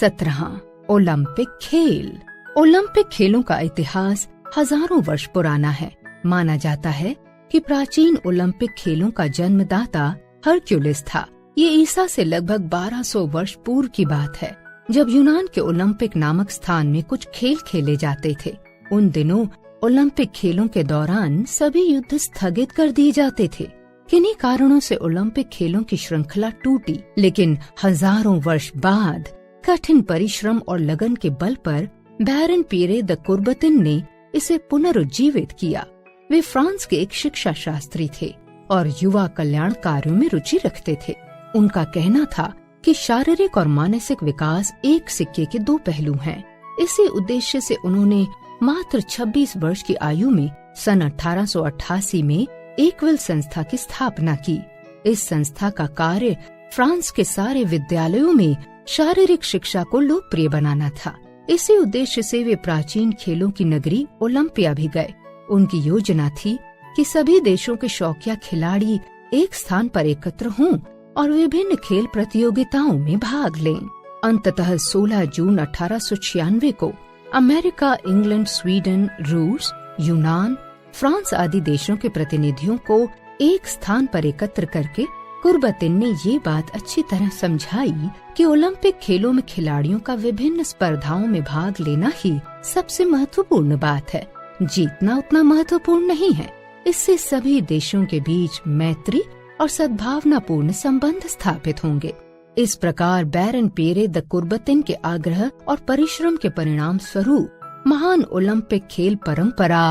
17 Olympic खेल। Olympic खेलों का इतिहास हजारों वर्ष पुराना है। माना जाता है कि प्राचीन ओलंपिक खेलों का जन्मदाता हरक्यूलिस था। ये ईसा से लगभग 1200 वर्ष पूर्व की बात है, जब यूनान के ओलंपिक नामक स्थान में कुछ खेल खेले जाते थे। उन दिनों ओलंपिक खेलों के दौरान सभी युद्ध स्थगित कर दिए जाते थे। किन्हीं कारणों से ओलंपिक खेलों की श्रृंखला टूटी, लेकिन हजारों वर्ष बाद कठिन परिश्रम और लगन के बल पर बैरन पियरे द कुर्बटिन ने इसे पुनरुज्जीवित किया। वे फ्रांस के एक शिक्षा शास्त्री थे और युवा कल्याण कार्यों में रुचि रखते थे। उनका कहना था कि शारीरिक और मानसिक विकास एक सिक्के के दो पहलू हैं। इसी उद्देश्य से उन्होंने मात्र 26 वर्ष की आयु में सन 1888 में एकविल संस्था की स्थापना की। इस संस्था का कार्य फ्रांस के सारे विद्यालयों में शारीरिक शिक्षा को लोकप्रिय बनाना था। इसी उद्देश्य से वे प्राचीन खेलों की नगरी ओलंपिया भी गए। उनकी योजना थी कि सभी देशों के शौकिया खिलाड़ी एक स्थान पर एकत्र हों और विभिन्न खेल प्रतियोगिताओं में भाग लें। अंततः 16 जून 1896 को अमेरिका, इंग्लैंड, स्वीडन, रूस, यूनान, फ्रांस आदि देशों के प्रतिनिधियों को एक स्थान पर एकत्र करके कुर्बटिन ने ये बात अच्छी तरह समझाई कि ओलंपिक खेलों में खिलाड़ियों का विभिन्न स्पर्धाओं में भाग लेना ही सबसे महत्वपूर्ण बात है। जीतना उतना महत्वपूर्ण नहीं है। इससे सभी देशों के बीच मैत्री और सद्भावनापूर्ण संबंध स्थापित होंगे। इस प्रकार बैरन पियरे द कुर्बटिन के आग्रह और परिश्रम के परिणाम स्वरूप महान ओलंपिक खेल परंपरा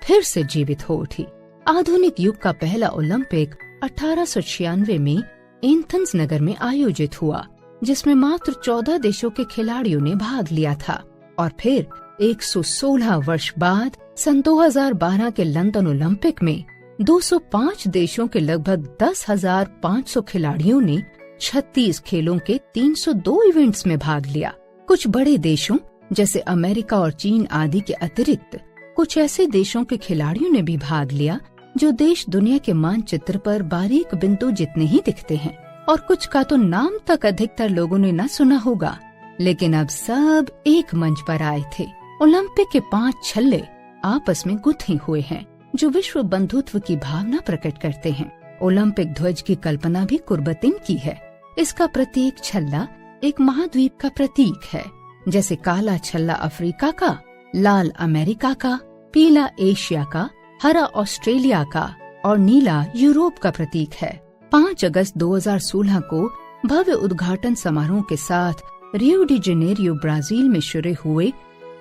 फिर से जीवित हो उठी। आधुनिक युग का पहला ओलंपिक 1896 में एथेंस नगर में आयोजित हुआ, जिसमें मात्र 14 देशों के खिलाड़ियों ने भाग लिया था। और फिर 116 वर्ष बाद सन 2012 के लंदन ओलंपिक में 205 देशों के लगभग 10,500 खिलाड़ियों ने 36 खेलों के 302 इवेंट्स में भाग लिया। कुछ बड़े देशों जैसे अमेरिका और चीन आदि के अतिरिक्त कुछ ऐसे देशों के खिलाड़ियों ने भी भाग लिया जो देश दुनिया के मानचित्र पर बारीक बिंदु जितने ही दिखते हैं, और कुछ का तो नाम तक अधिकतर लोगों ने न सुना होगा, लेकिन अब सब एक मंच पर आए थे। ओलंपिक के 5 छल्ले आपस में गुथे हुए हैं जो विश्व बंधुत्व की भावना प्रकट करते हैं। ओलंपिक ध्वज की कल्पना भी कुर्बटिन की है। इसका प्रत्येक छल्ला एक महाद्वीप का प्रतीक है, जैसे काला छल्ला अफ्रीका का, लाल अमेरिका का, पीला एशिया का, हरा ऑस्ट्रेलिया का और नीला यूरोप का प्रतीक है। 5 अगस्त 2016 को भव्य उद्घाटन समारोह के साथ रियो डी जेनेरियो ब्राजील में शुरू हुए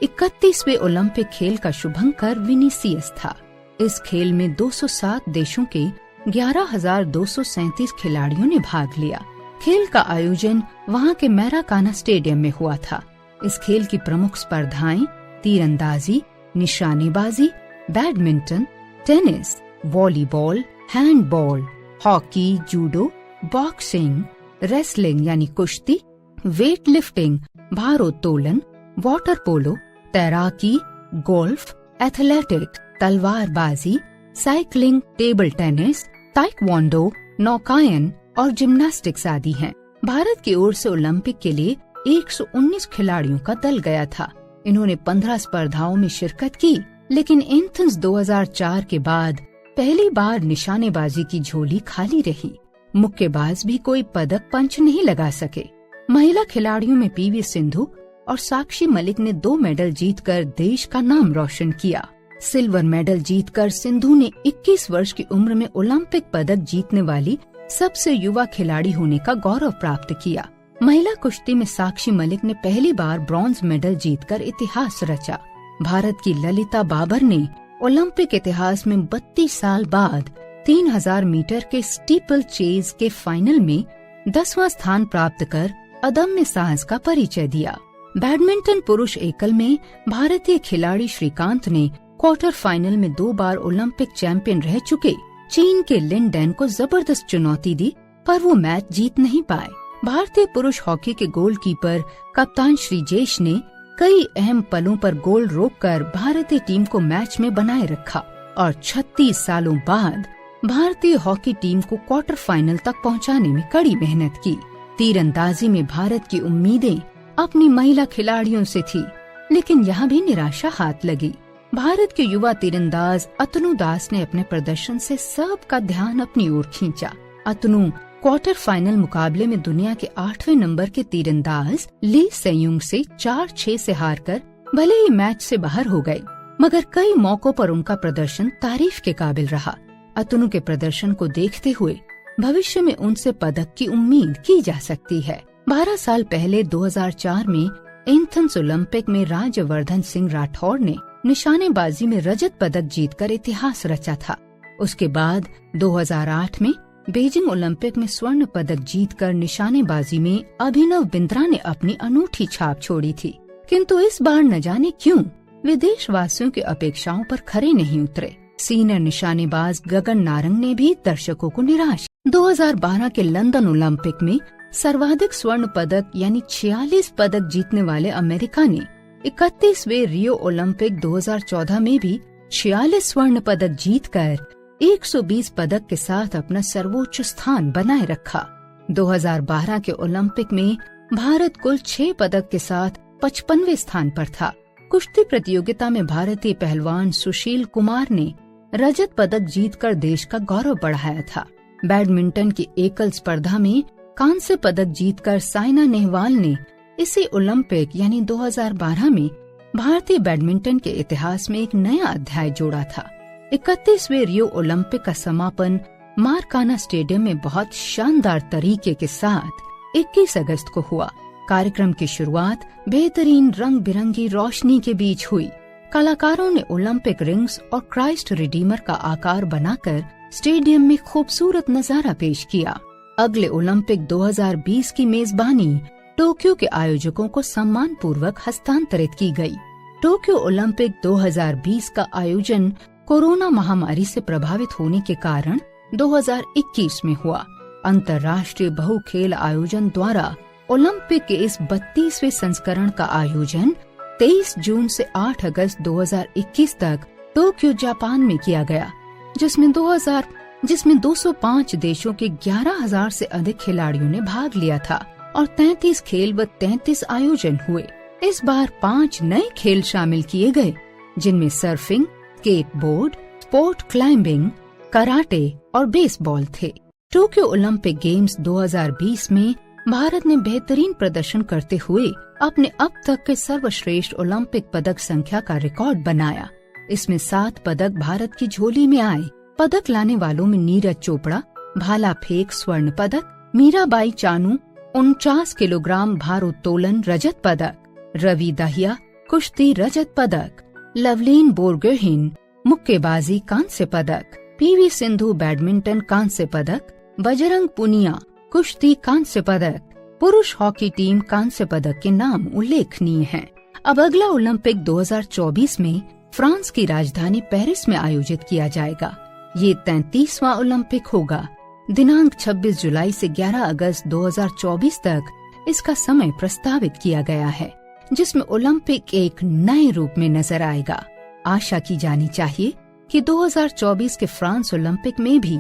31वें ओलंपिक खेल का शुभंकर विनीसियस था। इस खेल में 207 देशों के 11,237 खिलाड़ियों ने भाग लिया। खेल का आयोजन वहां के मैराकाना स्टेडियम में हुआ था। इस खेल की प्रमुख स्पर्धाएं तीरंदाजी, निशानेबाजी, badminton, tennis, volleyball, handball, hockey, judo, boxing, wrestling यानी कुश्ती, वेट लिफ्टिंग, भारोत्तोलन, वाटर पोलो, तैराकी, गोल्फ, एथलेटिक, तलवारबाजी, साइकिलिंग, टेबल टेनिस, ताइक्वांडो, नौकायन और जिम्नास्टिक्स आदि हैं। भारत की ओर से ओलंपिक के लिए 119 खिलाड़ियों का दल गया था। इन्होंने 15 स्पर्धाओं में शिरकत की, लेकिन एथेंस 2004 के बाद पहली बार निशानेबाजी की झोली खाली रही। मुक्केबाज भी कोई पदक पंच नहीं लगा सके। महिला खिलाड़ियों में पीवी सिंधु और साक्षी मलिक ने 2 मेडल जीतकर देश का नाम रोशन किया। सिल्वर मेडल जीतकर सिंधु ने 21 वर्ष की उम्र में ओलंपिक पदक जीतने वाली सबसे युवा खिलाड़ी होने का गौरव प्राप्त किया। महिला कुश्ती में साक्षी मलिक ने पहली बार ब्रॉन्ज मेडल जीतकर इतिहास रचा। भारत की ललिता बाबर ने ओलंपिक इतिहास में 32 साल बाद 3000 मीटर के स्टीपल चेज के फाइनल में 10वां स्थान प्राप्त कर अदम्य साहस का परिचय दिया। बैडमिंटन पुरुष एकल में भारतीय खिलाड़ी श्रीकांत ने क्वार्टर फाइनल में 2 बार ओलंपिक चैंपियन रह चुके चीन के लिन डैन को जबरदस्त चुनौती दी, पर वो मैच जीत नहीं पाए। भारतीय पुरुष हॉकी के गोलकीपर कप्तान श्रीजेश ने कई अहम पलों पर गोल रोककर भारतीय टीम को मैच में बनाए रखा और 36 सालों बाद भारतीय हॉकी टीम को क्वार्टर फाइनल तक पहुंचाने में कड़ी मेहनत की। तीरंदाजी में भारत की उम्मीदें अपनी महिला खिलाड़ियों से थी, लेकिन यहाँ भी निराशा हाथ लगी। भारत के युवा तीरंदाज अतनु दास ने अपने प्रदर्शन से सबका ध्यान अपनी ओर खींचा। अतनु क्वार्टर फाइनल मुकाबले में दुनिया के 8वें नंबर के तीरंदाज ली सेयुंग से 4-6 से हारकर भले ही मैच से बाहर हो गए, मगर कई मौकों पर उनका प्रदर्शन तारीफ के काबिल रहा। अतनु के प्रदर्शन को देखते हुए भविष्य में उनसे पदक की उम्मीद की जा सकती है। 12 साल पहले 2004 में एथेंस ओलंपिक में राज्यवर्धन सिंह राठौड़ ने निशानेबाजी में रजत पदक जीतकर इतिहास रचा था। उसके बाद 2008 में बीजिंग ओलंपिक में स्वर्ण पदक जीतकर निशानेबाजी में अभिनव बिंद्रा ने अपनी अनूठी छाप छोड़ी थी। किंतु इस बार न जाने क्यों वे देशवासियों की अपेक्षाओं पर खरे नहीं उतरे। सीनियर निशानेबाज गगन नारंग ने भी दर्शकों को निराश। 2012 के लंदन ओलंपिक में सर्वाधिक स्वर्ण पदक यानी 46 पदक जीतने वाले अमेरिका ने 31वें रियो ओलंपिक 2014 में भी 46 स्वर्ण पदक जीतकर 120 पदक के साथ अपना सर्वोच्च स्थान बनाए रखा। 2012 के ओलंपिक में भारत कुल 6 पदक के साथ 55वें स्थान पर था। कुश्ती प्रतियोगिता में भारतीय पहलवान सुशील कुमार ने रजत पदक जीतकर देश का गौरव बढ़ाया था। बैडमिंटन की एकल स्पर्धा में कांस्य पदक जीतकर साइना नेहवाल ने इसी ओलंपिक यानी 2012 में भारतीय बैडमिंटन के इतिहास में एक नया अध्याय जोड़ा था। 31वें रियो ओलंपिक का समापन मारकाना स्टेडियम में बहुत शानदार तरीके के साथ 21 अगस्त को हुआ। कार्यक्रम की शुरुआत बेहतरीन रंग बिरंगी रोशनी के बीच हुई। कलाकारों ने ओलंपिक रिंग्स और क्राइस्ट रिडीमर का आकार बनाकर स्टेडियम में खूबसूरत नजारा पेश किया। अगले ओलंपिक 2020 की मेजबानी टोक्यो के आयोजकों को सम्मान पूर्वक हस्तांतरित की गई। टोक्यो ओलंपिक 2020 का आयोजन कोरोना महामारी से प्रभावित होने के कारण 2021 में हुआ। अंतर्राष्ट्रीय बहु खेल आयोजन द्वारा ओलंपिक के इस 32वें संस्करण का आयोजन 23 जून से 8 अगस्त 2021 तक टोक्यो जापान में किया गया, जिसमें 205 देशों के 11,000 से अधिक खिलाड़ियों ने भाग लिया था और 33 खेल व 33 आयोजन हुए। इस बार 5 नए खेल शामिल किए गए, जिनमें surfing, skateboard, sport climbing, karate और बेसबॉल थे। टोक्यो ओलंपिक गेम्स 2020 में भारत ने बेहतरीन प्रदर्शन करते हुए अपने अब तक के सर्वश्रेष्ठ ओलंपिक पदक संख्या का रिकॉर्ड बनाया। इसमें 7 पदक भारत की झोली में आए। पदक लाने वालों में नीरज चोपड़ा भाला फेंक स्वर्ण पदक, मीराबाई चानू 49 किलोग्राम भारोत्तोलन रजत पदक, रवि दहिया कुश्ती रजत पदक, लवलीन बोरगोहेन मुक्केबाजी कांस्य पदक, पीवी सिंधु बैडमिंटन कांस्य पदक, बजरंग पुनिया कुश्ती कांस्य पदक, पुरुष हॉकी टीम कांस्य पदक के नाम उल्लेखनीय हैं। अब अगला ओलंपिक 2024 में फ्रांस की राजधानी पेरिस में आयोजित किया जाएगा। ये 33वां ओलंपिक होगा। दिनांक 26 जुलाई से 11 अगस्त 2024 तक इसका समय प्रस्तावित किया गया है, जिसमें ओलंपिक एक नए रूप में नजर आएगा। आशा की जानी चाहिए कि 2024 के फ्रांस ओलंपिक में भी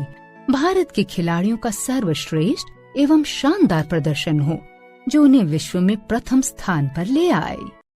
भारत के खिलाड़ियों का सर्वश्रेष्ठ एवं शानदार प्रदर्शन हो, जो उन्हें विश्व में प्रथम स्थान पर ले आए।